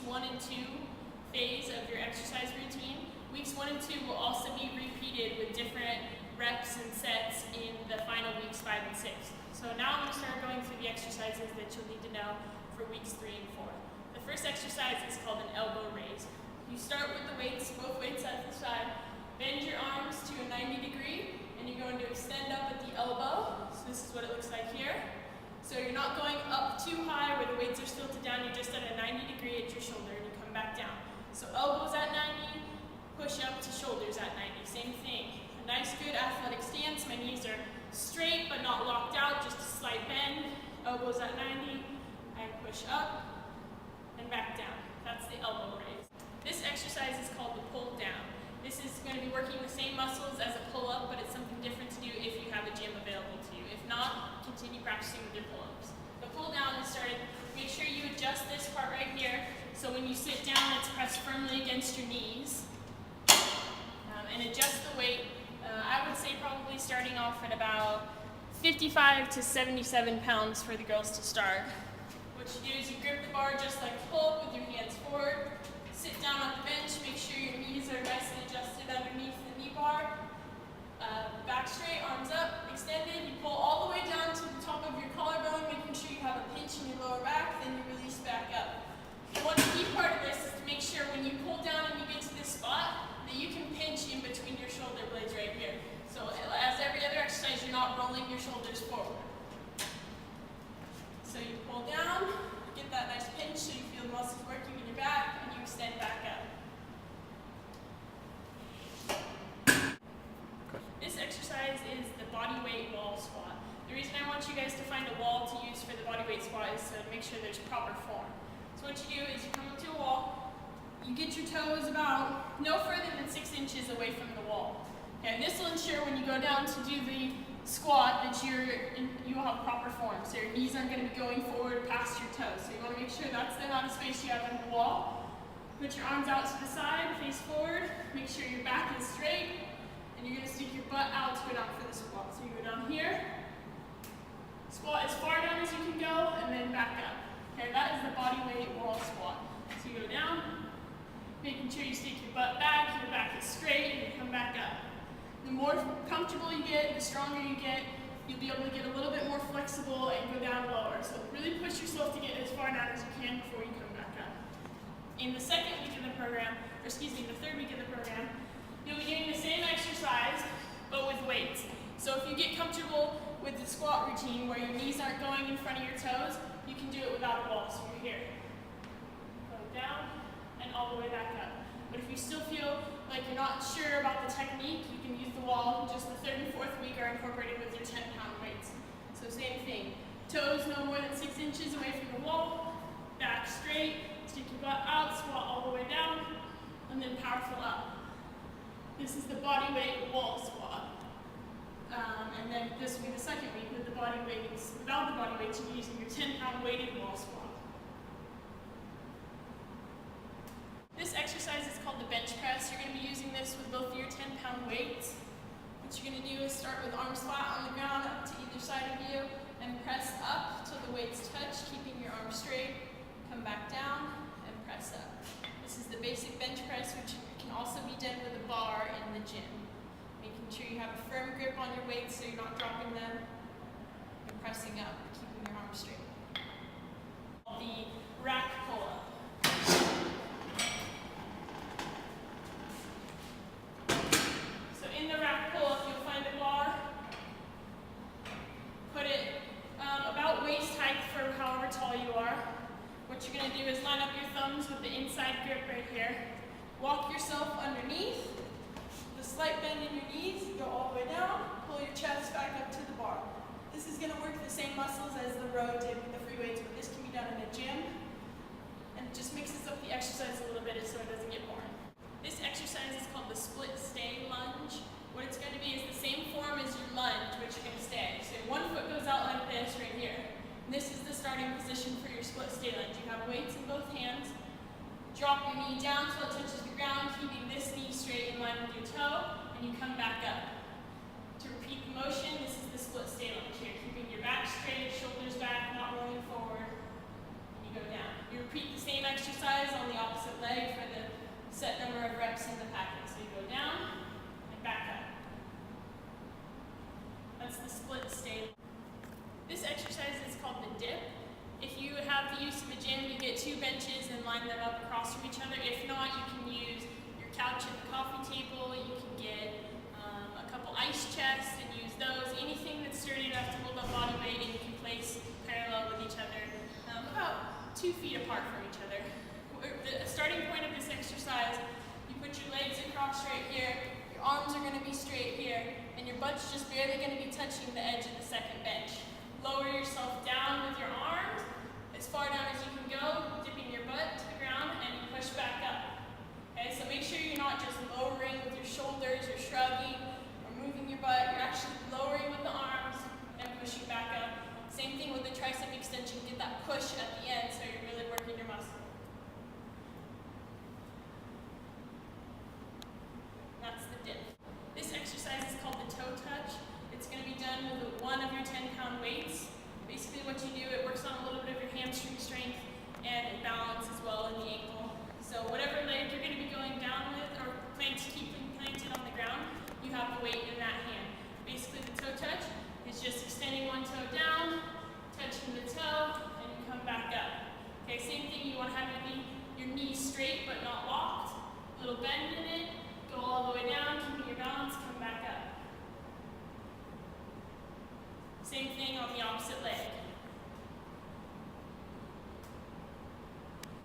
1 and 2 phase of your exercise routine. Weeks 1 and 2 will also be repeated with different reps and sets in the final weeks 5 and 6. So now I'm going to start going through the exercises that you'll need to know for weeks 3 and 4. The first exercise is called an elbow raise. You start with the weights, both weights at the side, bend your arms to a 90 degree, and you're going to extend up at the elbow. So this is what it looks like here. So you're not going up too high where the weights are tilted down, you're just at a 90 degree at your shoulder and you come back down. So elbows at 90, push up to shoulders at 90, same thing. A nice good athletic stance, my knees are straight but not locked out, just a slight bend. Elbows at 90, I push up and back down. That's the elbow raise. This exercise is called the pull down. This is going to be working the same muscles as a pull-up, but it's something different to do if you have a gym available to you. If not, continue practicing with your pull-ups. The pull down is started, make sure you adjust this part right here, so when you sit down, it's pressed firmly against your knees. And adjust the weight, I would say probably starting off at about 55 to 77 pounds for the girls to start. What you do is you grip the bar just like pull-up with your hands forward. Sit down on the bench, make sure your knees are nicely adjusted underneath the knee bar. Back straight, arms up, extended. You pull all the way down to the top of your collarbone, making sure you have a pinch in your lower back, then you release back up. One key part of this is to make sure when you pull down and you get to this spot, that you can pinch in between your shoulder blades right here. So as every other exercise, you're not rolling your shoulders forward. So you pull down, get that nice pinch so you feel the muscles working in your back, and you extend back up. This exercise is the body weight wall squat. The reason I want you guys to find a wall to use for the body weight squat is to make sure there's proper form. So what you do is you come up to a wall, you get your toes about no further than 6 inches away from the wall. Okay, and this will ensure when you go down to do the squat that you will have proper form. So your knees aren't going to be going forward past your toes. So you want to make sure that's the amount of space you have on the wall. Put your arms out to the side, face forward, make sure your back is straight, and you're going to stick your butt out to go down for the squat. So you go down here, squat as far down as you can go, and then back up. Okay, that is the body weight wall squat. So you go down, making sure you stick your butt back, your back is straight, and you come back up. The more comfortable you get, the stronger you get, you'll be able to get a little bit more flexible and go down lower. So really push yourself to get as far down as you can before you come back up. In the second week of the program, or excuse me, the third week of the program, you'll be doing the same exercise, but with weights. So if you get comfortable with the squat routine where your knees aren't going in front of your toes, you can do it without a wall. So you're here. Go down and all the way back up. But if you still feel like you're not sure about the technique, you can use the wall. Just the 3rd and 4th week are incorporated with your 10-pound weights. So same thing. Toes no more than 6 inches away from the wall. Back straight. Stick your butt out. Squat all the way down. And then powerful up. This is the body weight wall squat. And then this will be the second week with the body weights. Without the body weights, you'll be using your 10-pound weighted wall squat. This exercise is called the bench press. You're going to be using this with both your 10-pound weights. What you're going to do is start with arms flat on the ground up to either side of you and press up till the weights touch, keeping your arms straight. Come back down and press up. This is the basic bench press, which can also be done with a bar in the gym. Making sure you have a firm grip on your weights so you're not dropping them and pressing up, keeping your arms straight. The rack pull-up. In the rack pull-up, you'll find a bar. Put it about waist height for however tall you are. What you're going to do is line up your thumbs with the inside grip right here. Walk yourself underneath. The slight bend in your knees, go all the way down. Pull your chest back up to the bar. This is going to work the same muscles as the row did with the free weights, but this can be done in a gym. And it just mixes up the exercise a little bit so it doesn't get boring. This exercise is called the split stay lunge. What it's going to be is the same form as your lunge, which you're going to stay. So one foot goes out like this right here. And this is the starting position for your split stay lunge. You have weights in both hands. Drop your knee down till it touches the ground, keeping this knee straight in line with your toe, and you come back up. To repeat the motion, this is the split stay lunge here, keeping your back straight, shoulders back, not rolling forward, and you go down. You repeat the same exercise on the have the use of a gym, you get 2 benches and line them up across from each other. If not, you can use your couch and the coffee table. You can get a couple ice chests and use those. Anything that's sturdy enough to hold up body weight and you can place parallel with each other, about 2 feet apart from each other. The starting point of this exercise, you put your legs across right here, your arms are going to be straight here, and your butt's just barely going to be touching the edge of the second bench. Lower yourself down with your arms, as far down as you can go, dipping your butt to the ground, and you push back up. Okay, so make sure you're not just lowering with your shoulders or shrugging or moving your butt. You're actually lowering with the arms and pushing back up. Same thing with the tricep extension. Get that push at the end so you're really working your muscle. That's the dip. This exercise is called the toe touch. It's going to be done with one of your 10-pound weights. Basically what you do, it works on a little bit of your hamstring strength and balance as well in the ankle. So whatever leg you're going to be going down with or keeping planted on the ground, you have the weight in that hand. Basically the toe touch is just extending one toe down, touching the toe, and you come back up. Okay, same thing, you want to have your knees straight but not locked. A little bend in it, go all the way down, keeping your balance, come back up. Same thing on the opposite leg.